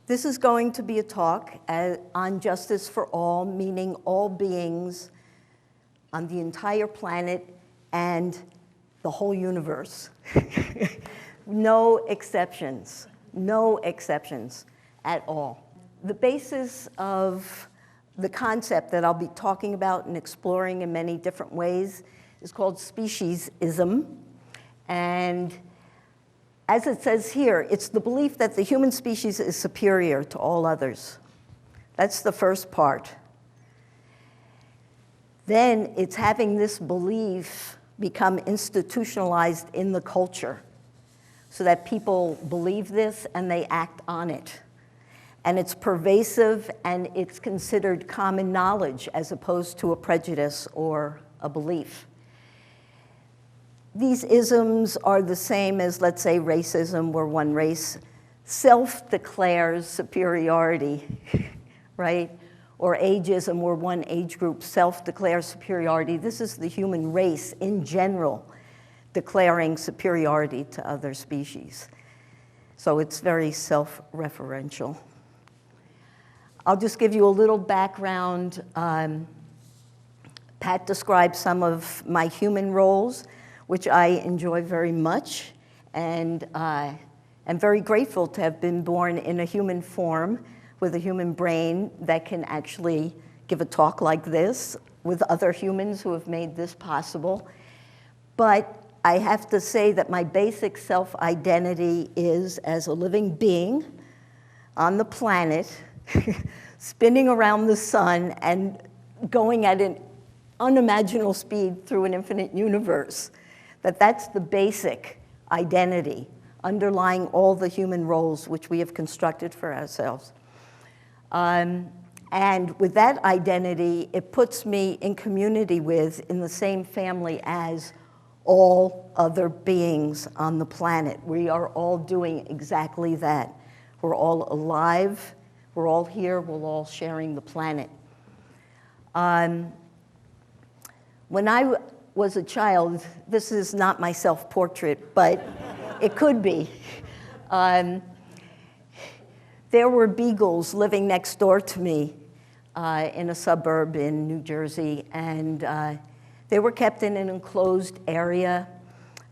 This is going to be a talk on justice for all, meaning all beings on the entire planet and the whole universe. No exceptions at all. The basis of the concept that I'll be talking about and exploring in many different ways is called speciesism. And as it says here, it's the belief that the human species is superior to all others. That's the first part. Then it's having this belief become institutionalized in the culture so that people believe this and they act on it. And it's pervasive and it's considered common knowledge as opposed to a prejudice or a belief. These isms are the same as, let's say, racism, where one race self-declares superiority, right? Or ageism, where one age group self-declares superiority. This is the human race in general declaring superiority to other species. So it's very self-referential. I'll just give you a little background. Pat described some of my human roles, which I enjoy very much, and I'm very grateful to have been born in a human form with a human brain that can actually give a talk like this with other humans who have made this possible. But I have to say that my basic self-identity is as a living being on the planet, spinning around the sun and going at an unimaginable speed through an infinite universe. That's the basic identity underlying all the human roles which we have constructed for ourselves. And with that identity, it puts me in community with, in the same family as all other beings on the planet. We are all doing exactly that. We're all alive, we're all here, we're all sharing the planet. When I was a child, this is not my self-portrait, but it could be. There were beagles living next door to me in a suburb in New Jersey, and they were kept in an enclosed area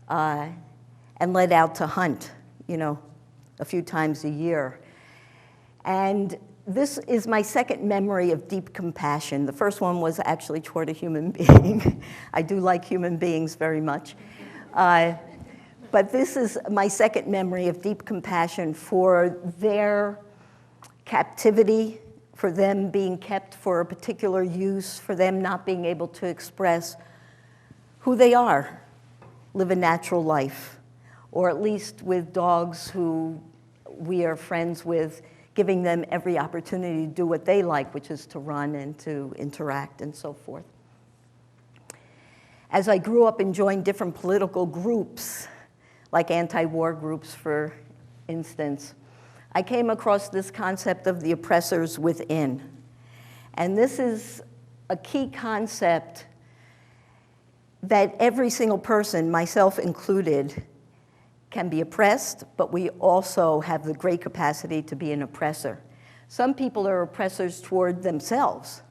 and let out to hunt, a few times a year. And this is my second memory of deep compassion. The first one was actually toward a human being. I do like human beings very much. But this is my second memory of deep compassion for their captivity, for them being kept for a particular use, for them not being able to express who they are, live a natural life, or at least with dogs who we are friends with, giving them every opportunity to do what they like, which is to run and to interact and so forth. As I grew up and joined different political groups, like anti-war groups, for instance, I came across this concept of the oppressors within. And this is a key concept that every single person, myself included, can be oppressed, but we also have the great capacity to be an oppressor. Some people are oppressors toward themselves.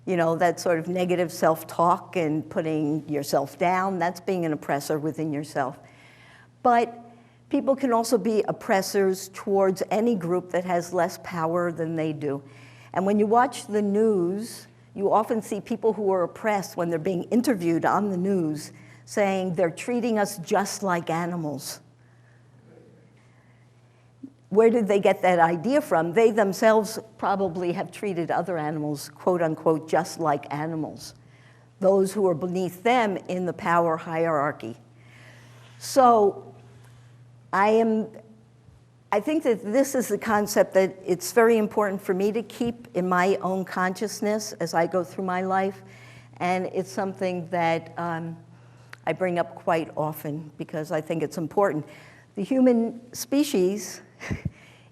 That sort of negative self-talk and putting yourself down, that's being an oppressor within yourself. But people can also be oppressors towards any group that has less power than they do. And when you watch the news, you often see people who are oppressed when they're being interviewed on the news saying they're treating us just like animals. Where did they get that idea from? They themselves probably have treated other animals, quote unquote, just like animals, those who are beneath them in the power hierarchy. So I think that this is the concept that it's very important for me to keep in my own consciousness as I go through my life. And it's something that I bring up quite often because I think it's important. The human species,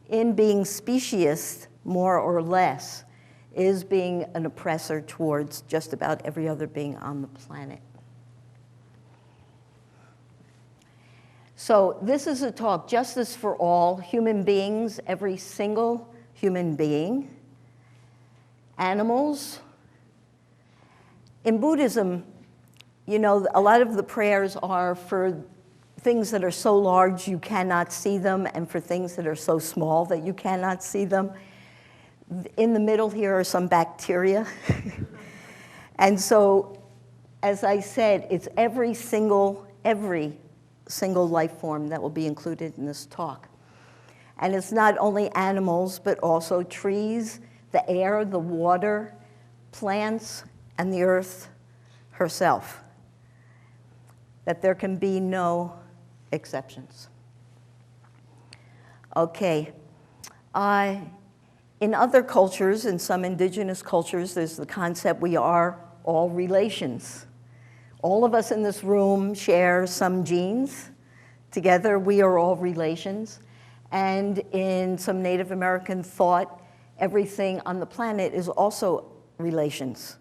in being speciesist, more or less, is being an oppressor towards just about every other being on the planet. So this is a talk, Justice for All, human beings, every single human being, animals. In Buddhism, you know, a lot of the prayers are for things that are so large you cannot see them, and for things that are so small that you cannot see them. In the middle here are some bacteria. And so, as I said, it's every single life form that will be included in this talk. And it's not only animals, but also trees, the air, the water, plants, and the earth herself. That there can be no exceptions. Okay. In other cultures, in some indigenous cultures, there's the concept we are all relations. All of us in this room share some genes. Together, we are all relations. And in some Native American thought, everything on the planet is also relations.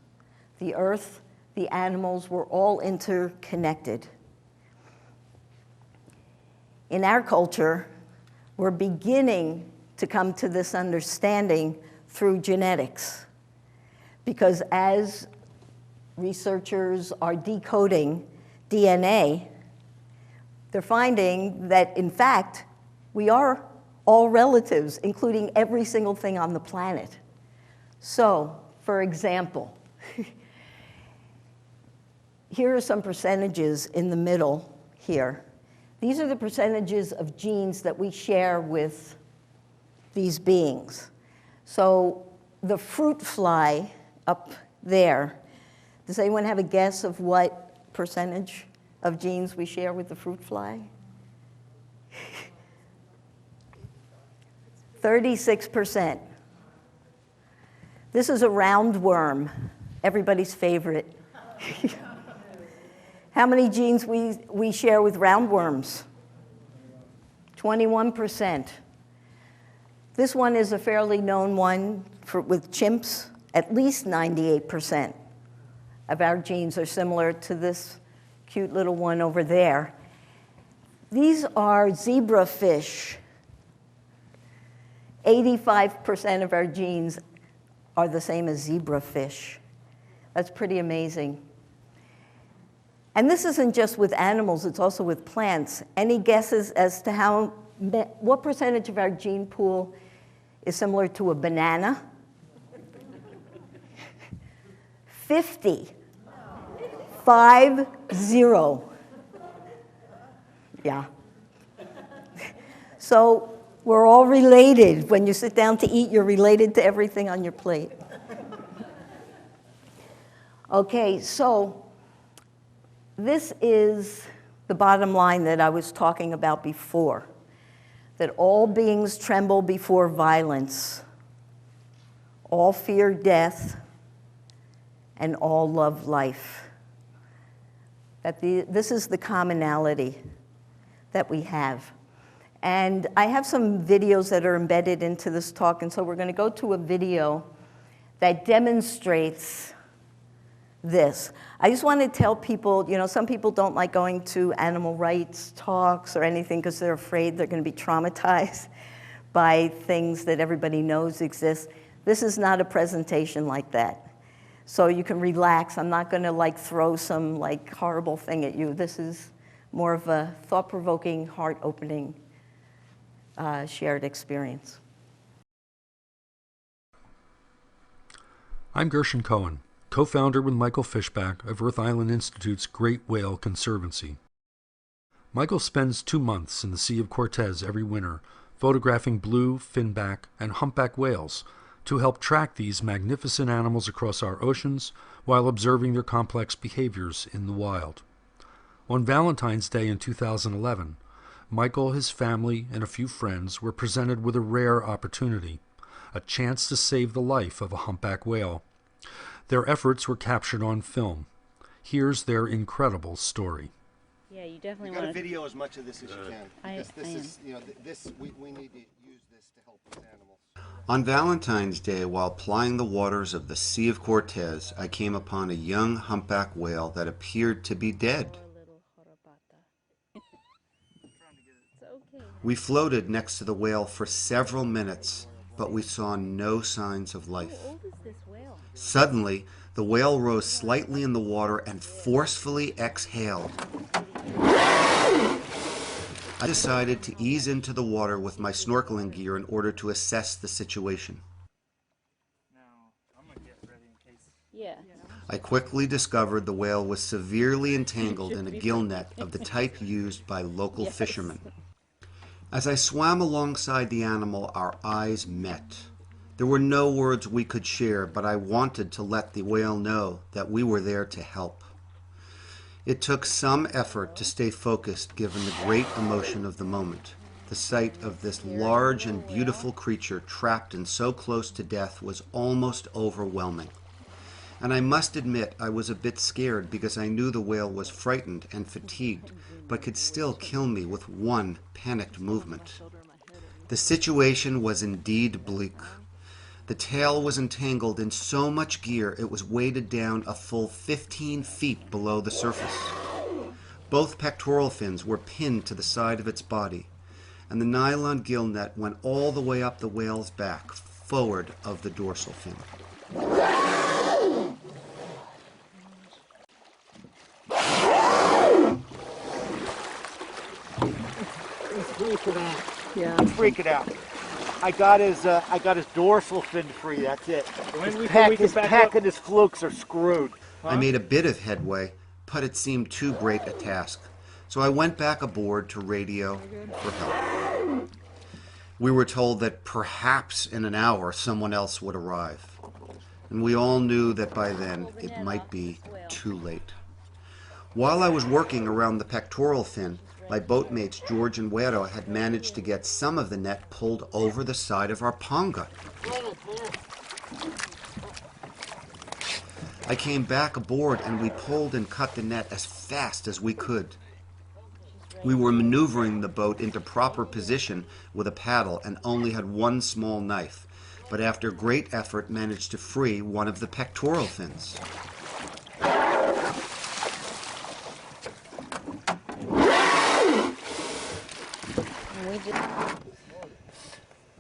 The earth, the animals, we're all interconnected. In our culture, we're beginning to come to this understanding through genetics. Because as researchers are decoding DNA, they're finding that, in fact, we are all relatives, including every single thing on the planet. So, for example, here are some percentages in the middle here. These are the percentages of genes that we share with these beings. So the fruit fly up there, does anyone have a guess of what percentage of genes we share with the fruit fly? 36%. This is a roundworm, everybody's favorite. How many genes we share with roundworms? 21%. This one is a fairly known one with chimps. At least 98% of our genes are similar to this cute little one over there. These are zebrafish. 85% of our genes are the same as zebrafish. That's pretty amazing. And this isn't just with animals, it's also with plants. Any guesses as to what percentage of our gene pool is similar to a banana? 50. 50. Yeah. So we're all related. When you sit down to eat, you're related to everything on your plate. Okay, so this is the bottom line that I was talking about before, that all beings tremble before violence, all fear death, and all love life. That this is the commonality that we have. And I have some videos that are embedded into this talk, and so we're going to go to a video that demonstrates this. I just want to tell people, you know, some people don't like going to animal rights talks or anything because they're afraid they're going to be traumatized by things that everybody knows exist. This is not a presentation like that. So you can relax. I'm not going to like throw some like horrible thing at you. This is more of a thought-provoking, heart-opening, shared experience. I'm Gershon Cohen, co-founder with Michael Fishback of Earth Island Institute's Great Whale Conservancy. Michael spends 2 months in the Sea of Cortez every winter, photographing blue, finback, and humpback whales to help track these magnificent animals across our oceans while observing their complex behaviors in the wild. On Valentine's Day in 2011, Michael, his family, and a few friends were presented with a rare opportunity, a chance to save the life of a humpback whale. Their efforts were captured on film. Here's their incredible story. Yeah, you definitely want to video as much of this as you can. Because I am. is, you know, we need to use this to help with animals. On Valentine's Day, while plying the waters of the Sea of Cortez, I came upon a young humpback whale that appeared to be dead. We floated next to the whale for several minutes, but we saw no signs of life. Suddenly, the whale rose slightly in the water and forcefully exhaled. I decided to ease into the water with my snorkeling gear in order to assess the situation. I quickly discovered the whale was severely entangled in a gill net of the type used by local fishermen. As I swam alongside the animal, our eyes met. There were no words we could share, but I wanted to let the whale know that we were there to help. It took some effort to stay focused given the great emotion of the moment. The sight of this large and beautiful creature trapped and so close to death was almost overwhelming. And I must admit I was a bit scared because I knew the whale was frightened and fatigued, but could still kill me with one panicked movement. The situation was indeed bleak. The tail was entangled in so much gear it was weighted down a full 15 feet below the surface. Both pectoral fins were pinned to the side of its body, and the nylon gill net went all the way up the whale's back, forward of the dorsal fin. Freak it out. I got his dorsal fin free. That's it. His pack and his flukes are screwed. I made a bit of headway, but it seemed too great a task, so I went back aboard to radio for help. We were told that perhaps in an hour someone else would arrive, and we all knew that by then it might be too late. While I was working around the pectoral fin, my boatmates George and Wero had managed to get some of the net pulled over the side of our ponga. I came back aboard and we pulled and cut the net as fast as we could. We were maneuvering the boat into proper position with a paddle and only had one small knife, but after great effort managed to free one of the pectoral fins.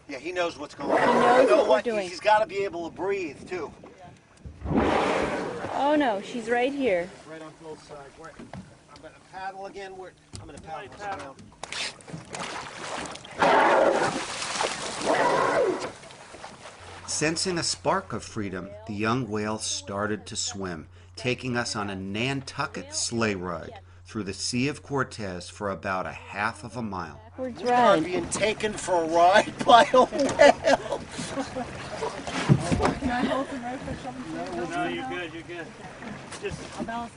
Yeah, he knows what's going on. He knows what we're doing. He's got to be able to breathe too. Oh no, she's right here. Right on both sides. I'm going to paddle again. I'm going to paddle this around. Sensing a spark of freedom, the young whale started to swim, taking us on a Nantucket sleigh ride through the Sea of Cortez for about a half of a mile. Backwards We're ride. being taken for a ride by a whale. Can I hold him right for something? No, you're good, you're good. Just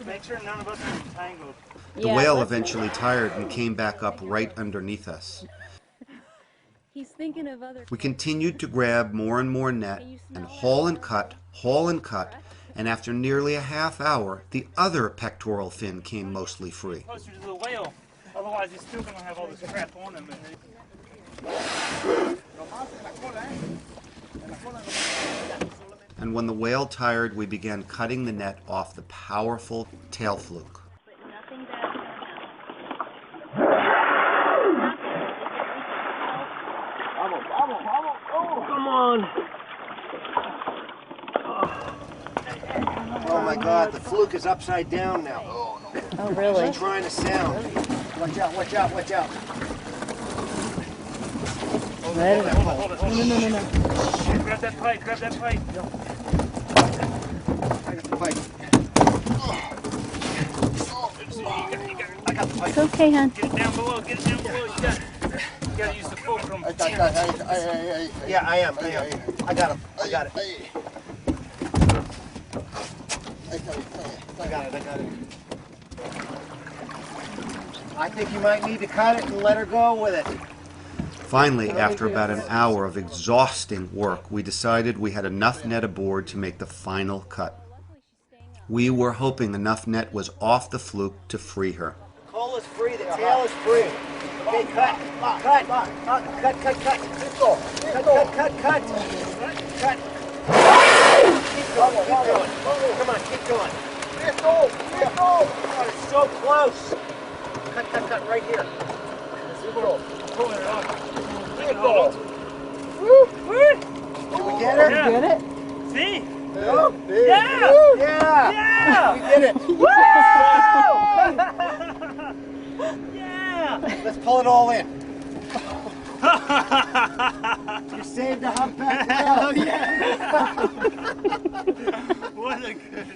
make sure none of us are entangled. The whale eventually tired and came back up right underneath us. He's thinking of other. We continued to grab more and more net and haul and cut, and after nearly a half hour, the other pectoral fin came mostly free. Closer to the whale, otherwise he's still going to have all this crap on him. And when the whale tired, we began cutting the net off the powerful tail fluke. Come on. Oh my God, the fluke is upside down now. Oh really? She's trying to sound. Watch out, watch out, watch out. Hold it. No. Grab that pipe, grab that pipe. I got the pipe. I got the pipe. It's okay, hon. Get it down below, You gotta use the fulcrum. Yeah, I am. I got him. I got it. I got it. I think you might need to cut it and let her go with it. Finally, after about an hour of exhausting work, we decided we had enough net aboard to make the final cut. We were hoping enough net was off the fluke to free her. The coal is free, the tail is free. Okay, cut. Keep going. Come on, keep going. Oh, it's so close. Cut right here. pulling it off. Good boat. Woo! Woo! Did we get her? Yeah. Get it? See? Oh, big. Yeah! Woo! Yeah! Yeah! We did it. Yeah! Let's pull it all in. You saved the humpback whale. Yeah. What a good.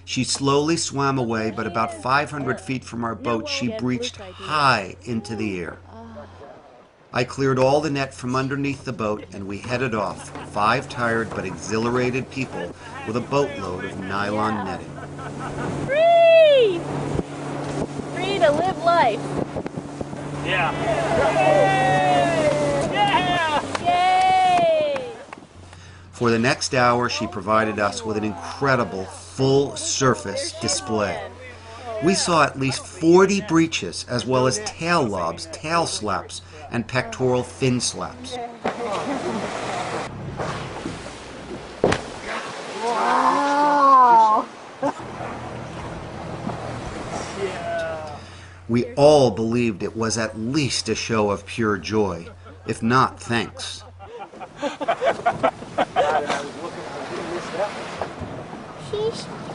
She slowly swam away, but about 500 feet from our boat, she breached high into the air. I cleared all the net from underneath the boat, and we headed off, 5 tired but exhilarated people with a boatload of nylon netting. Free! Free to live life. Yeah. Yay! For the next hour, she provided us with an incredible full-surface display. We saw at least 40 breaches, as well as tail lobs, tail slaps, and pectoral fin slaps. Wow. We all believed it was at least a show of pure joy, if not thanks.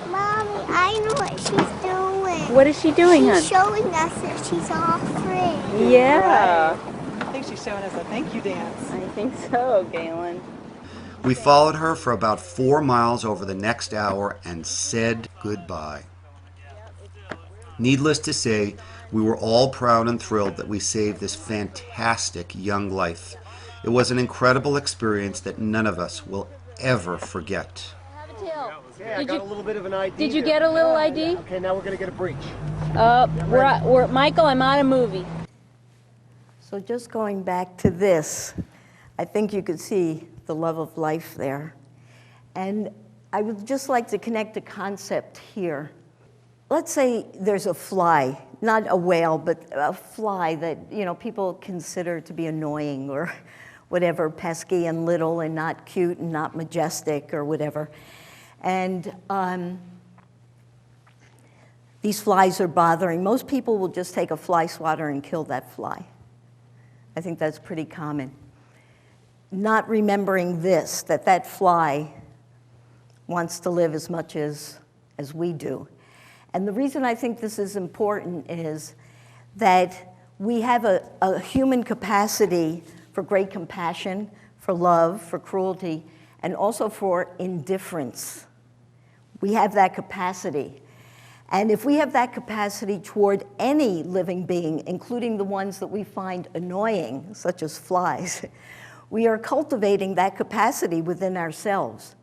Mommy, I know what she's doing. What is she doing, hon? She's showing us that she's all free. Yeah. I think she's showing us a thank you dance. I think so, Galen. We followed her for about 4 miles over the next hour and said goodbye. Needless to say, we were all proud and thrilled that we saved this fantastic young life. It was an incredible experience that none of us will ever forget. Okay, I got a little bit of an ID. Did you here. get a little ID? Okay, now we're gonna get a breach. We're Michael, I'm on a movie. So just going back to this, I think you could see the love of life there. And I would just like to connect a concept here. Let's say there's a fly, not a whale, but a fly that, you know, people consider to be annoying or whatever, pesky and little and not cute and not majestic or whatever. And these flies are bothering. Most people will just take a fly swatter and kill that fly. I think that's pretty common. Not remembering this, that fly wants to live as much as we do. And the reason I think this is important is that we have a human capacity for great compassion, for love, for cruelty, and also for indifference. We have that capacity. And if we have that capacity toward any living being, including the ones that we find annoying, such as flies, we are cultivating that capacity within ourselves.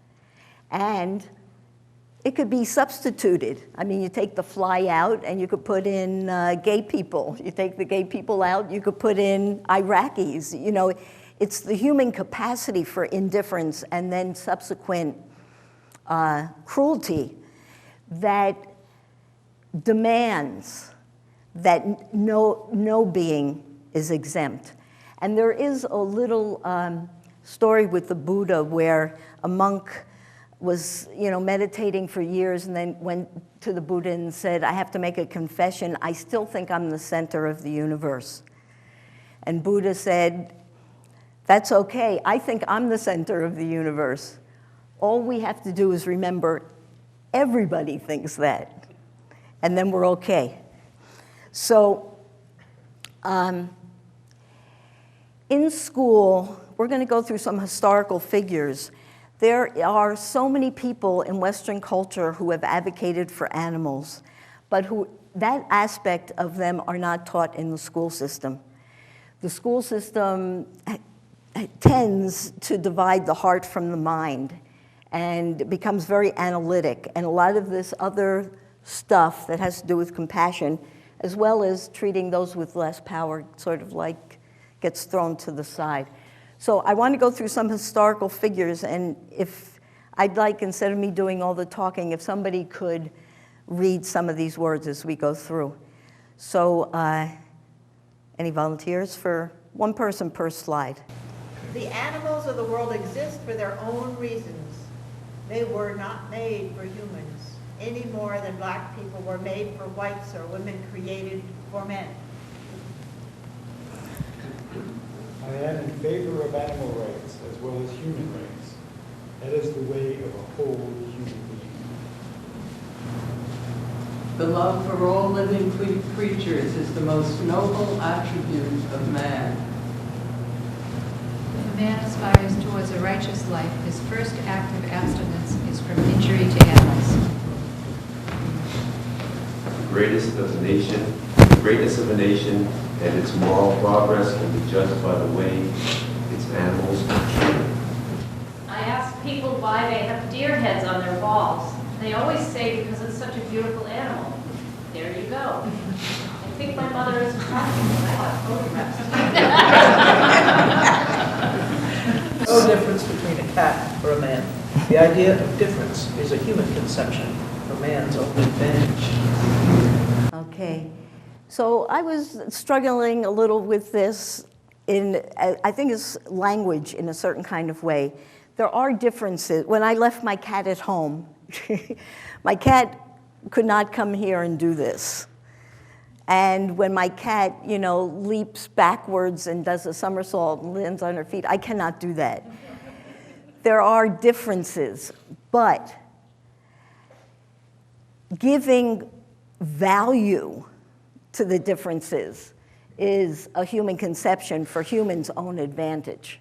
And it could be substituted. I mean, you take the fly out and you could put in gay people. You take the gay people out, you could put in Iraqis. You know, it's the human capacity for indifference and then subsequent cruelty that demands that no being is exempt. And there is a little story with the Buddha where a monk was, you know, meditating for years and then went to the Buddha and said, I have to make a confession. I still think I'm the center of the universe. And Buddha said, that's okay. I think I'm the center of the universe. All we have to do is remember everybody thinks that, and then we're okay. So in school, we're going to go through some historical figures. There are so many people in Western culture who have advocated for animals, but who that aspect of them are not taught in the school system. The school system tends to divide the heart from the mind and becomes very analytic, and a lot of this other stuff that has to do with compassion, as well as treating those with less power, sort of like gets thrown to the side. So I want to go through some historical figures, and if I'd like, instead of me doing all the talking, if somebody could read some of these words as we go through. So any volunteers for one person per slide? The animals of the world exist for their own reasons. They were not made for humans, any more than black people were made for whites or women created for men. I am in favor of animal rights as well as human rights. That is the way of a whole human being. The love for all living creatures is the most noble attribute of man. If a man aspires towards a righteous life, his first act of abstinence is from injury to animals. The greatness of a nation and its moral progress can be judged by the way its animals are treated. I ask people why they have deer heads on their walls. They always say because it's such a beautiful animal. There you go. I think my mother is talking when I have photographs. No difference between a cat or a man. The idea of difference is a human conception for man's own advantage. Okay. So I was struggling a little with this I think it's language in a certain kind of way. There are differences. When I left my cat at home, my cat could not come here and do this. And when my cat, leaps backwards and does a somersault and lands on her feet, I cannot do that. There are differences, but giving value to the differences is a human conception for humans' own advantage.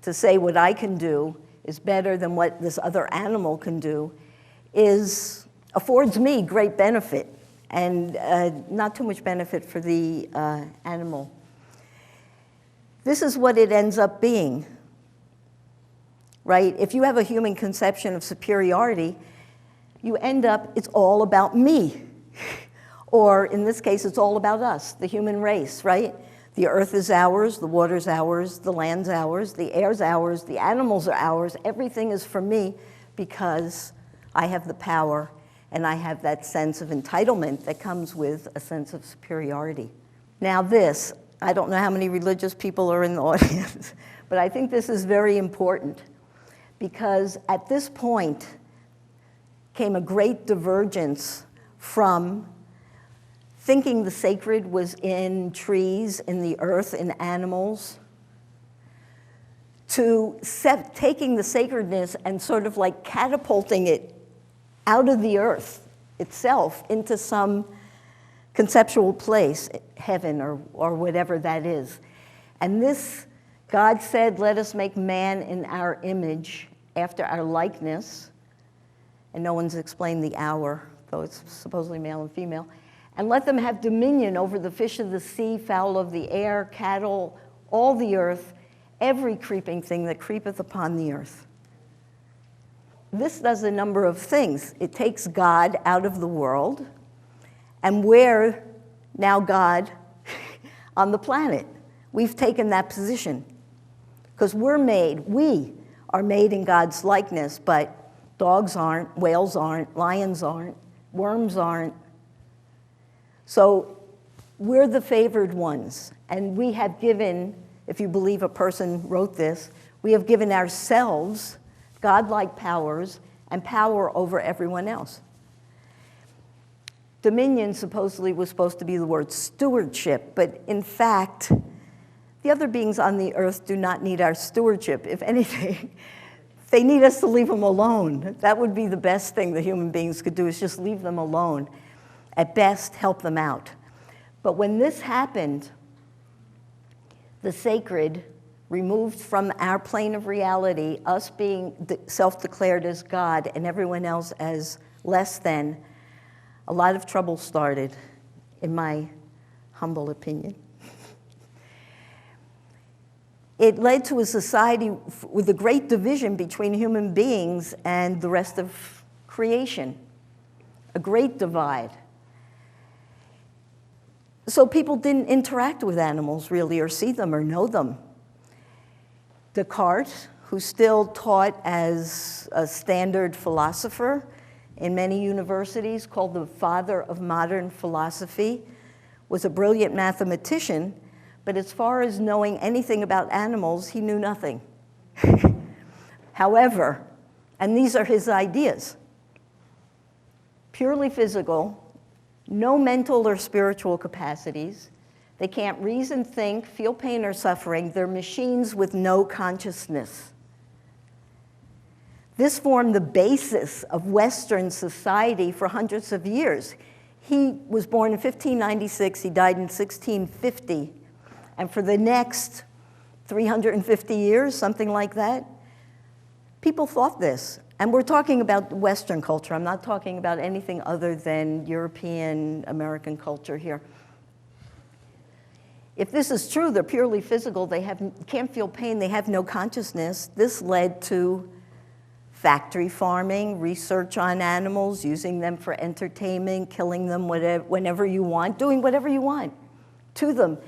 To say what I can do is better than what this other animal can do affords me great benefit and not too much benefit for the animal. This is what it ends up being, right? If you have a human conception of superiority, you end up, it's all about me. Or in this case, it's all about us, the human race, right? The earth is ours, the water's ours, the land's ours, the air's ours, the animals are ours. Everything is for me because I have the power and I have that sense of entitlement that comes with a sense of superiority. Now this, I don't know how many religious people are in the audience, but I think this is very important because at this point came a great divergence from thinking the sacred was in trees, in the earth, in animals, to taking the sacredness and sort of like catapulting it out of the earth itself into some conceptual place, heaven or whatever that is. And this, God said, let us make man in our image, after our likeness, and no one's explained the hour, though it's supposedly male and female, and let them have dominion over the fish of the sea, fowl of the air, cattle, all the earth, every creeping thing that creepeth upon the earth. This does a number of things. It takes God out of the world, and we're now God on the planet. We've taken that position because we are made in God's likeness, but dogs aren't, whales aren't, lions aren't, worms aren't. So we're the favored ones, and we have given, if you believe a person wrote this, we have given ourselves godlike powers and power over everyone else. Dominion supposedly was supposed to be the word stewardship, but in fact, the other beings on the earth do not need our stewardship. If anything, they need us to leave them alone. That would be the best thing the human beings could do, is just leave them alone. At best, help them out. But when this happened, the sacred removed from our plane of reality, us being self-declared as God and everyone else as less than, a lot of trouble started, in my humble opinion. It led to a society with a great division between human beings and the rest of creation, a great divide. So people didn't interact with animals really, or see them or know them. Descartes, who's still taught as a standard philosopher in many universities, called the father of modern philosophy, was a brilliant mathematician, but as far as knowing anything about animals, he knew nothing. However, and these are his ideas, purely physical, no mental or spiritual capacities, They can't reason, think, feel pain or suffering. They're machines with no consciousness. This formed the basis of Western society for hundreds of years. He was born in 1596, he died in 1650, and for the next 350 years, something like that, people thought this. And we're talking about Western culture. I'm not talking about anything other than European, American culture here. If this is true, they're purely physical, they can't feel pain, they have no consciousness. This led to factory farming, research on animals, using them for entertainment, killing them whenever you want, doing whatever you want to them.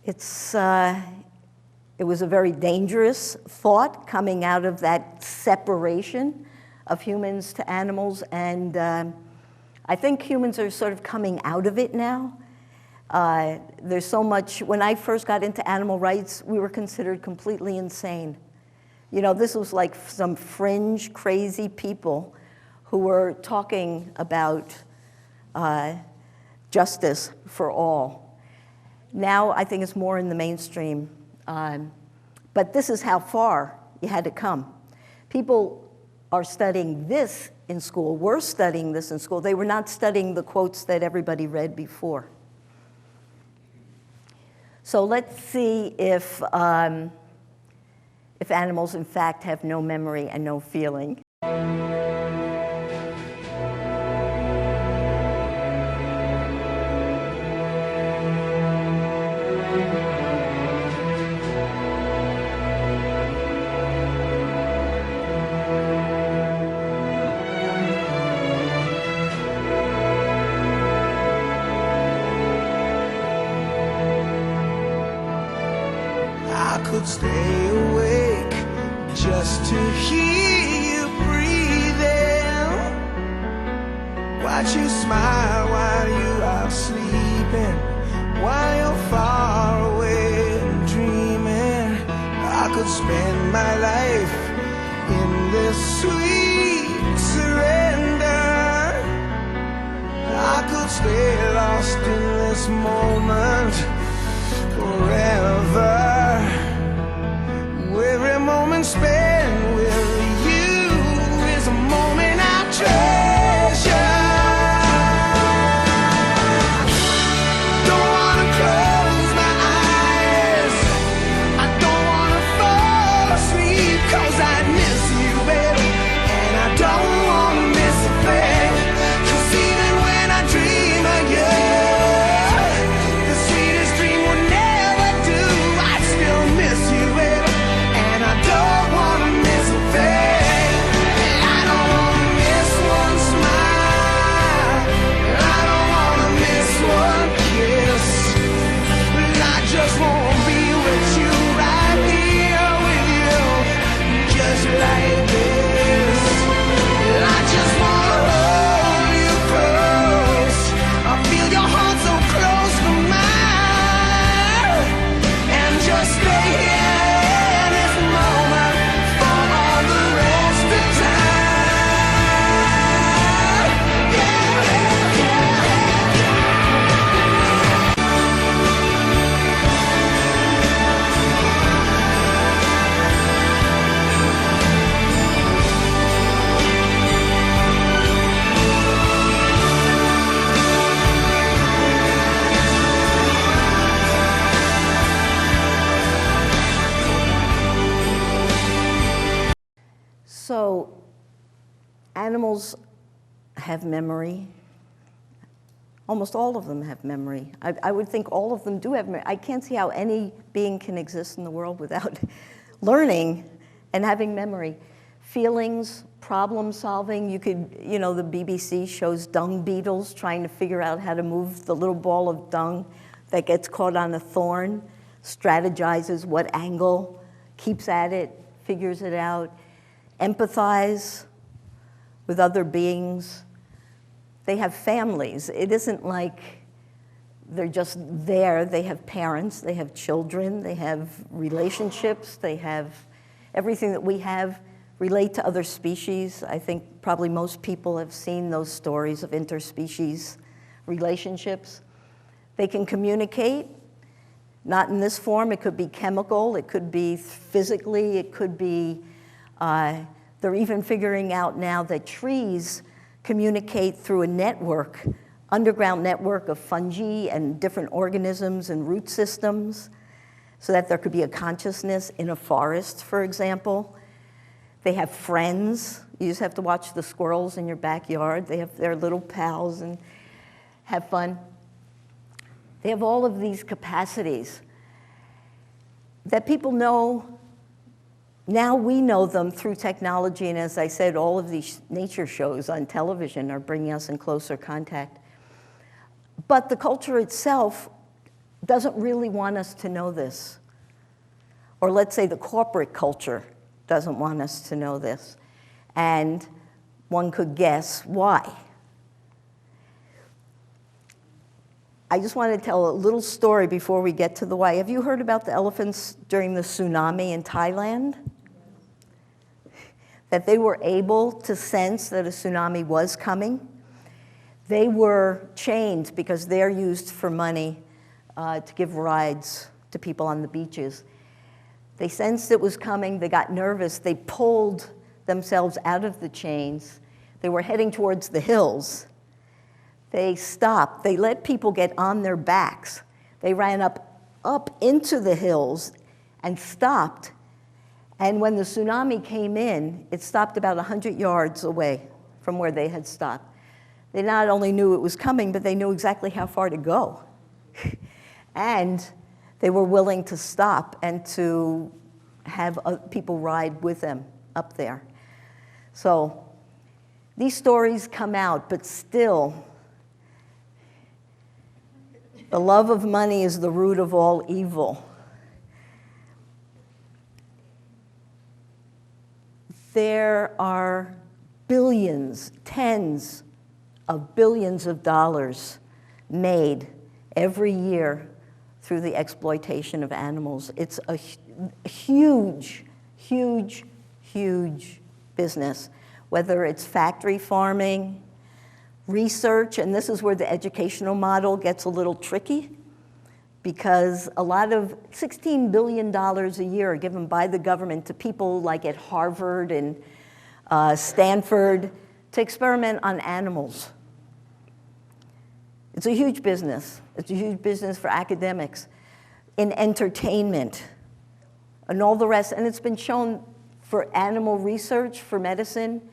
It was a very dangerous thought coming out of that separation of humans to animals, and I think humans are sort of coming out of it now. There's so much, when I first got into animal rights, we were considered completely insane. You know, this was like some fringe, crazy people who were talking about justice for all. Now I think it's more in the mainstream. But this is how far you had to come. People are studying this in school, were studying this in school. They were not studying the quotes that everybody read before. So let's see if animals, in fact, have no memory and no feeling. Stay awake just to hear you breathing. Watch you smile while you are sleeping, while you're far away and dreaming. I could spend my life in this sweet surrender. I could stay lost in this moment forever. Every moment spent with you is a moment I treasure. Don't wanna close my eyes, I don't wanna fall asleep, 'cause I miss you, baby, and I don't wanna miss a thing. 'Cause even when I dream of you, the sweetest dream would never do. I'd still miss you, baby. I don't wanna miss a thing. I don't wanna miss one smile. I don't wanna miss one kiss. I just wanna be with you, right here with you, just like this. I just wanna hold you close. I feel your heart so close to mine, and just stay here. So animals have memory. Almost all of them have memory. I would think all of them do have memory. I can't see how any being can exist in the world without learning and having memory. Feelings, problem solving. You could, you know, the BBC shows dung beetles trying to figure out how to move the little ball of dung that gets caught on a thorn, strategizes what angle, keeps at it, figures it out. Empathize with other beings. They have families. It isn't like they're just there. They have parents, they have children, they have relationships, they have everything that we have relate to other species. I think probably most people have seen those stories of interspecies relationships. They can communicate, not in this form. It could be chemical, it could be physically, it could be, they're even figuring out now that trees communicate through a network, underground network of fungi and different organisms and root systems, so that there could be a consciousness in a forest, for example. They have friends. You just have to watch the squirrels in your backyard. They have their little pals and have fun. They have all of these capacities that people know. Now we know them through technology, and as I said, all of these nature shows on television are bringing us in closer contact. But the culture itself doesn't really want us to know this. Or let's say the corporate culture doesn't want us to know this. And one could guess why. I just want to tell a little story before we get to the why. Have you heard about the elephants during the tsunami in Thailand? That they were able to sense that a tsunami was coming. They were chained because they're used for money to give rides to people on the beaches. They sensed it was coming, they got nervous, they pulled themselves out of the chains. They were heading towards the hills. They stopped, they let people get on their backs. They ran up into the hills and stopped. And when the tsunami came in, it stopped about 100 yards away from where they had stopped. They not only knew it was coming, but they knew exactly how far to go. And they were willing to stop and to have people ride with them up there. So these stories come out, but still, the love of money is the root of all evil. There are billions, tens of billions of dollars made every year through the exploitation of animals. It's a huge, huge, huge business, whether it's factory farming, research, and this is where the educational model gets a little tricky, because a lot of $16 billion a year are given by the government to people like at Harvard and Stanford to experiment on animals. It's a huge business. It's a huge business for academics, in entertainment, and all the rest. And it's been shown for animal research, for medicine,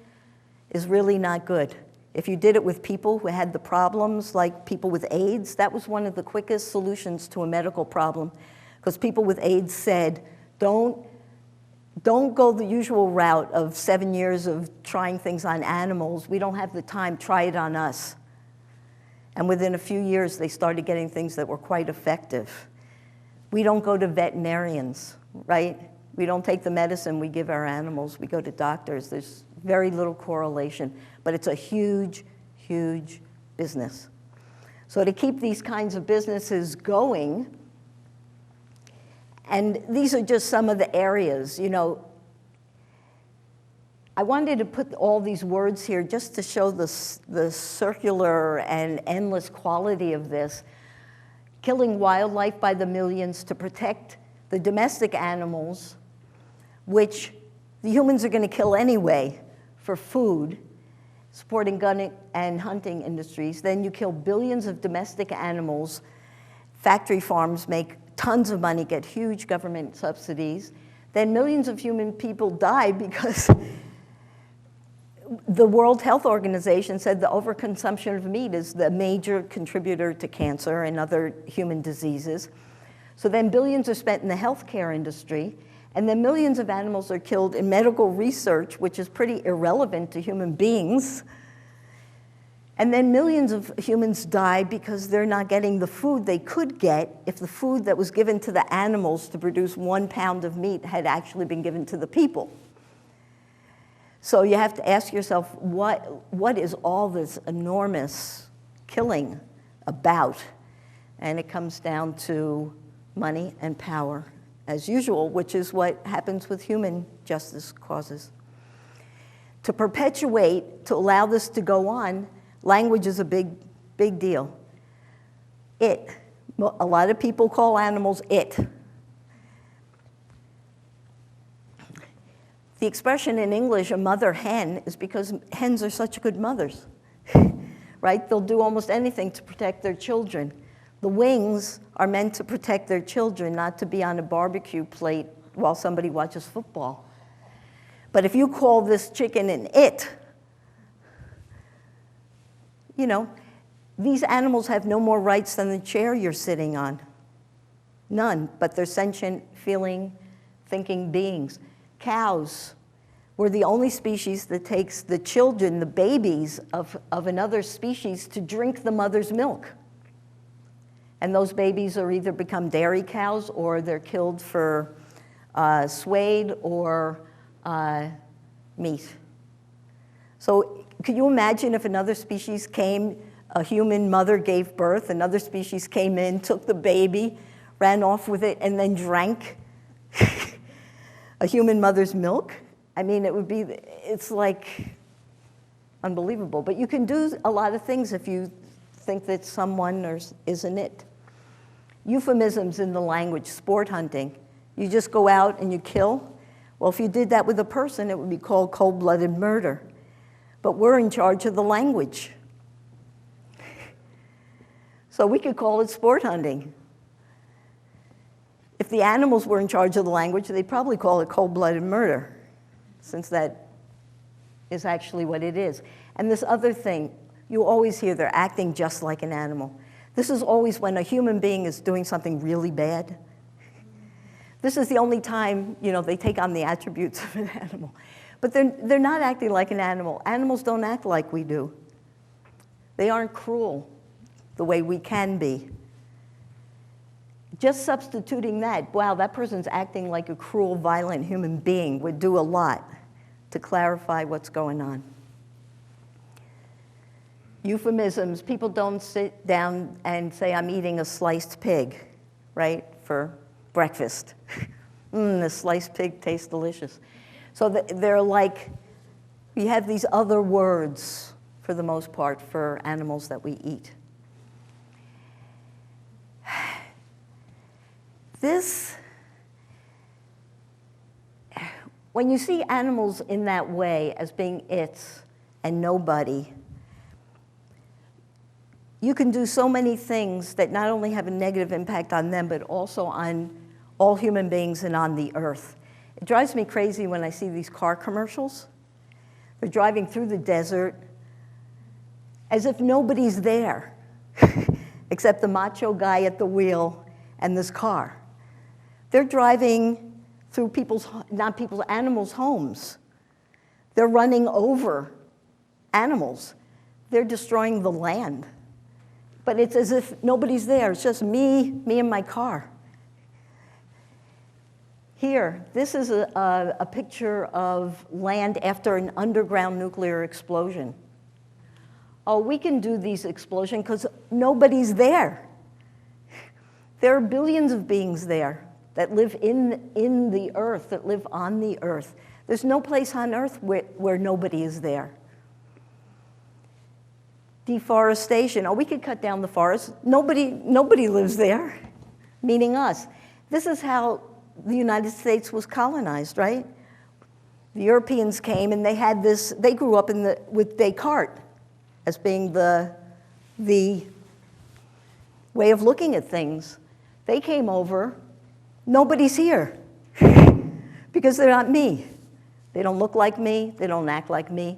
is really not good. If you did it with people who had the problems, like people with AIDS, that was one of the quickest solutions to a medical problem, because people with AIDS said, don't go the usual route of 7 years of trying things on animals. We don't have the time. Try it on us. And within a few years, they started getting things that were quite effective. We don't go to veterinarians, right? We don't take the medicine we give our animals. We go to doctors. There's very little correlation, but it's a huge, huge business. So to keep these kinds of businesses going, and these are just some of the areas, you know, I wanted to put all these words here just to show the circular and endless quality of this. Killing wildlife by the millions to protect the domestic animals, which the humans are going to kill anyway for food, supporting gun and hunting industries. Then you kill billions of domestic animals. Factory farms make tons of money, get huge government subsidies. Then millions of human people die because the World Health Organization said the overconsumption of meat is the major contributor to cancer and other human diseases. So then billions are spent in the healthcare industry, and then millions of animals are killed in medical research, which is pretty irrelevant to human beings. And then millions of humans die because they're not getting the food they could get if the food that was given to the animals to produce 1 pound of meat had actually been given to the people. So you have to ask yourself, what is all this enormous killing about? And it comes down to money and power, as usual, which is what happens with human justice causes. To perpetuate, to allow this to go on, language is a big, big deal. It. A lot of people call animals it. The expression in English, a mother hen, is because hens are such good mothers, right? They'll do almost anything to protect their children. The wings are meant to protect their children, not to be on a barbecue plate while somebody watches football. But if you call this chicken an it, you know, these animals have no more rights than the chair you're sitting on. None, but they're sentient, feeling, thinking beings. Cows were the only species that takes the children, the babies of another species, to drink the mother's milk. And those babies are either become dairy cows or they're killed for suede or meat. So could you imagine if another species came, a human mother gave birth, another species came in, took the baby, ran off with it, and then drank a human mother's milk? I mean, it's like unbelievable. But you can do a lot of things if you think that someone isn't it. Euphemisms in the language, sport hunting. You just go out and you kill. Well, if you did that with a person, it would be called cold-blooded murder. But we're in charge of the language. So we could call it sport hunting. If the animals were in charge of the language, they'd probably call it cold-blooded murder, since that is actually what it is. And this other thing, you always hear they're acting just like an animal. This is always when a human being is doing something really bad. This is the only time, you know, they take on the attributes of an animal. But they're not acting like an animal. Animals don't act like we do. They aren't cruel the way we can be. Just substituting that, wow, that person's acting like a cruel, violent human being, would do a lot to clarify what's going on. Euphemisms, people don't sit down and say, I'm eating a sliced pig, right, for breakfast. The sliced pig tastes delicious. So they're like, we have these other words, for the most part, for animals that we eat. When you see animals in that way, as being its and nobody, you can do so many things that not only have a negative impact on them, but also on all human beings and on the earth. It drives me crazy when I see these car commercials. They're driving through the desert as if nobody's there, except the macho guy at the wheel and this car. They're driving through animals' homes. They're running over animals. They're destroying the land. But it's as if nobody's there. It's just me and my car. Here, this is a picture of land after an underground nuclear explosion. Oh, we can do these explosions because nobody's there. There are billions of beings there that live in the earth, that live on the earth. There's no place on earth where nobody is there. Deforestation. Oh, we could cut down the forest. Nobody lives there, meaning us. This is how the United States was colonized, right? The Europeans came and they had this, they grew up with Descartes as being the way of looking at things. They came over, nobody's here because they're not me. They don't look like me, they don't act like me.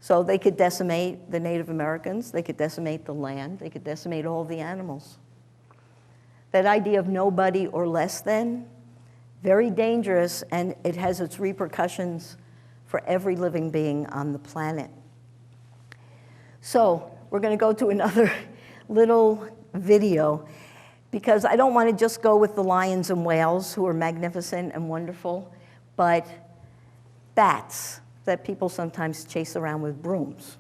So they could decimate the Native Americans, they could decimate the land, they could decimate all the animals. That idea of nobody or less than, very dangerous, and it has its repercussions for every living being on the planet. So we're going to go to another little video because I don't want to just go with the lions and whales, who are magnificent and wonderful, but bats that people sometimes chase around with brooms.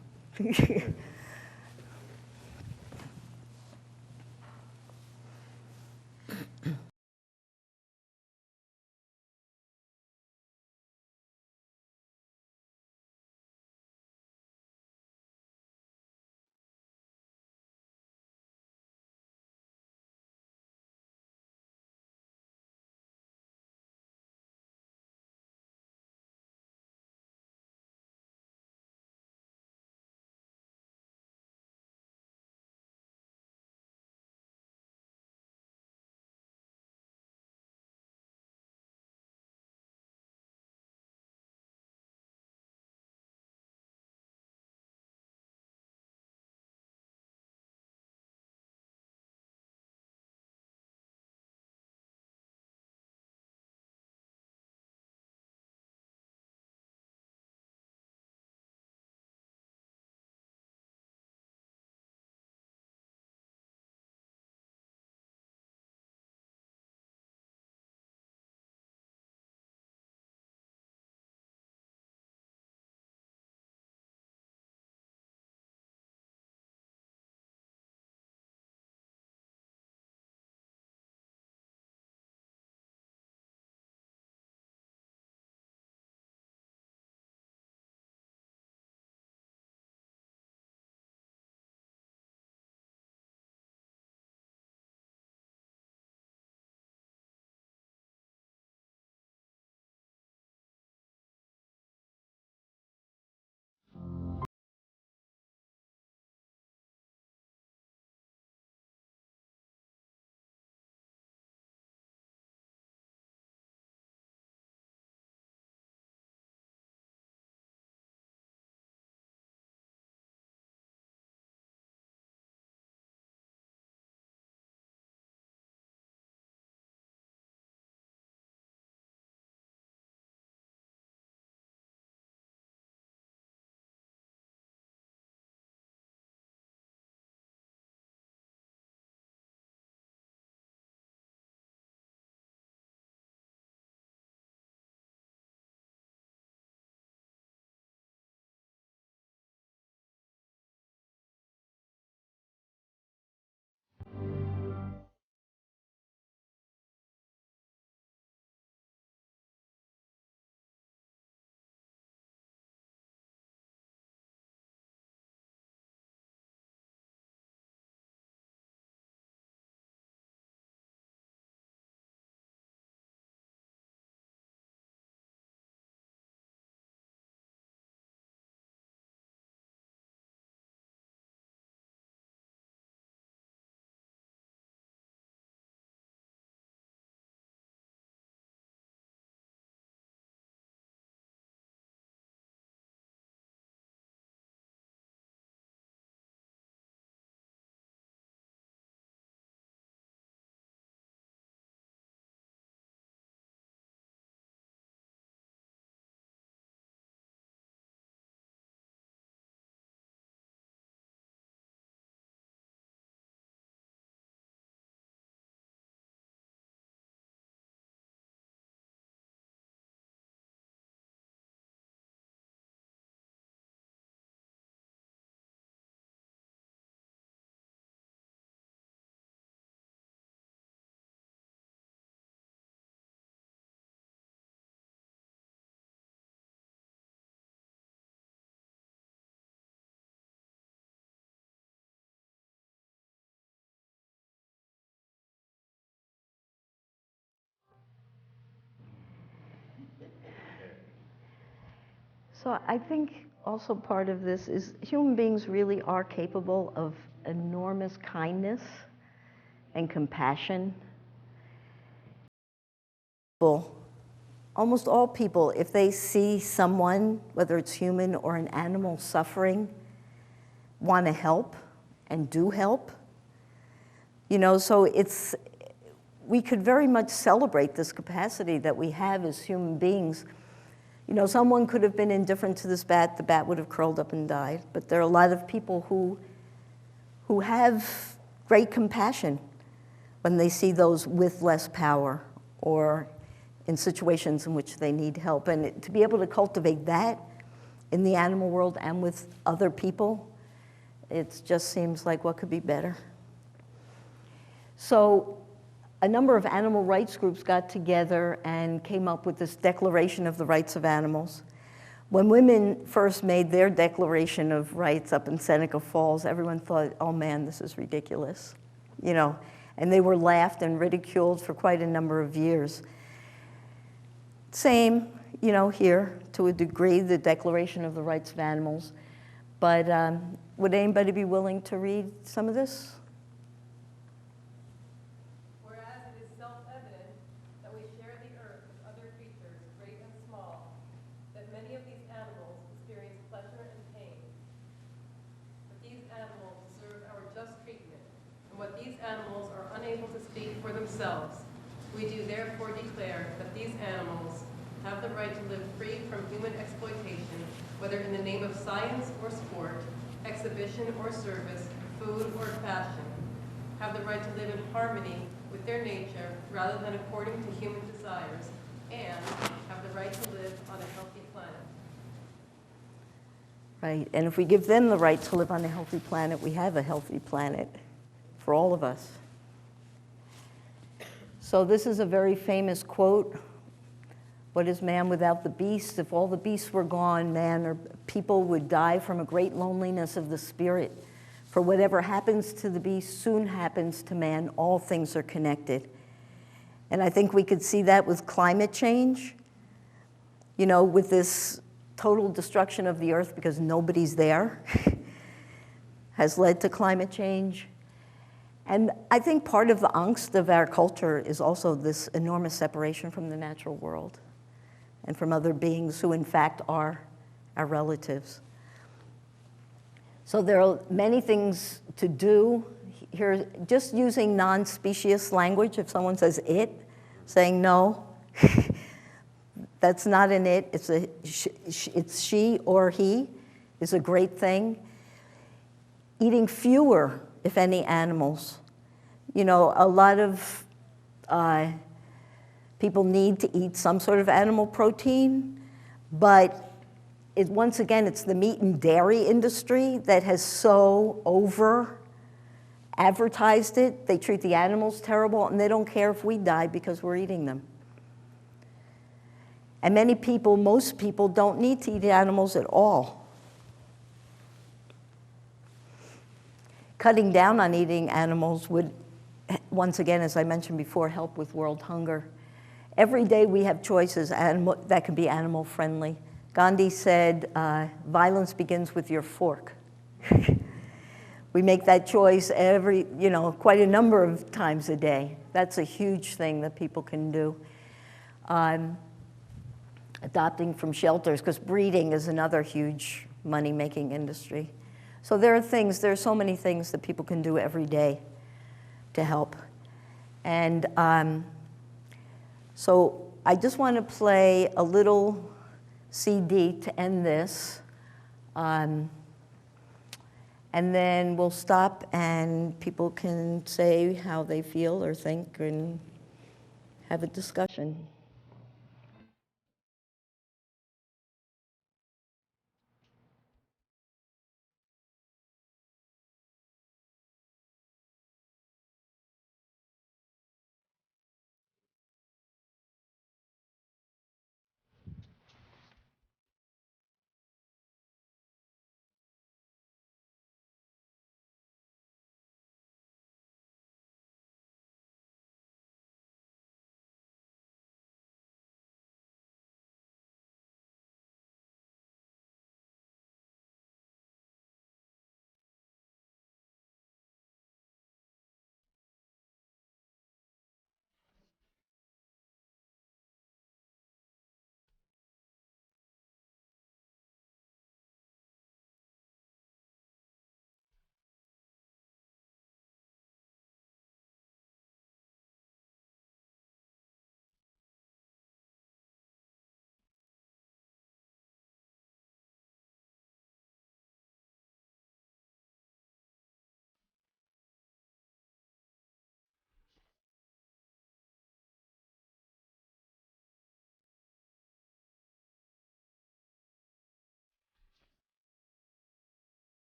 So I think also part of this is human beings really are capable of enormous kindness and compassion. Well, almost all people, if they see someone, whether it's human or an animal, suffering, want to help and do help. You know, so we could very much celebrate this capacity that we have as human beings. You know, someone could have been indifferent to this bat, the bat would have curled up and died. But there are a lot of people who have great compassion when they see those with less power or in situations in which they need help. And to be able to cultivate that in the animal world and with other people, it just seems like what could be better. So a number of animal rights groups got together and came up with this Declaration of the Rights of Animals. When women first made their Declaration of Rights up in Seneca Falls, everyone thought, oh man, this is ridiculous, you know, and they were laughed and ridiculed for quite a number of years. Same, you know, here, to a degree, the Declaration of the Rights of Animals. But would anybody be willing to read some of this? Whereas it is self-evident that we share the earth with other creatures, great and small, that many of these animals experience pleasure and pain. But these animals deserve our just treatment, and what these animals are unable to speak for themselves, we do therefore declare that these animals have the right to live free from human exploitation, whether in the name of science or sport, exhibition or service, food or fashion, have the right to live in harmony with their nature rather than according to human desires, and have the right to live on a healthy planet. Right, and if we give them the right to live on a healthy planet, we have a healthy planet for all of us. So this is a very famous quote. What is man without the beasts? If all the beasts were gone, man or people would die from a great loneliness of the spirit. For whatever happens to the beast soon happens to man. All things are connected. And I think we could see that with climate change, you know, with this total destruction of the earth because nobody's there has led to climate change. And I think part of the angst of our culture is also this enormous separation from the natural world and from other beings who in fact are our relatives. So there are many things to do here, just using non-specious language. If someone says it, saying no, that's not an it, it's she or he is a great thing. Eating fewer, if any, animals. You know, a lot of people need to eat some sort of animal protein, but once again, it's the meat and dairy industry that has so over-advertised it. They treat the animals terrible, and they don't care if we die because we're eating them. And many people, most people, don't need to eat animals at all. Cutting down on eating animals would, once again, as I mentioned before, help with world hunger. Every day we have choices that can be animal friendly. Gandhi said, violence begins with your fork. We make that choice quite a number of times a day. That's a huge thing that people can do. Adopting from shelters, because breeding is another huge money-making industry. So there are so many things that people can do every day to help. And so I just want to play a little CD to end this. And then we'll stop and people can say how they feel or think and have a discussion.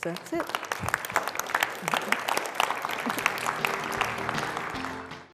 So that's it.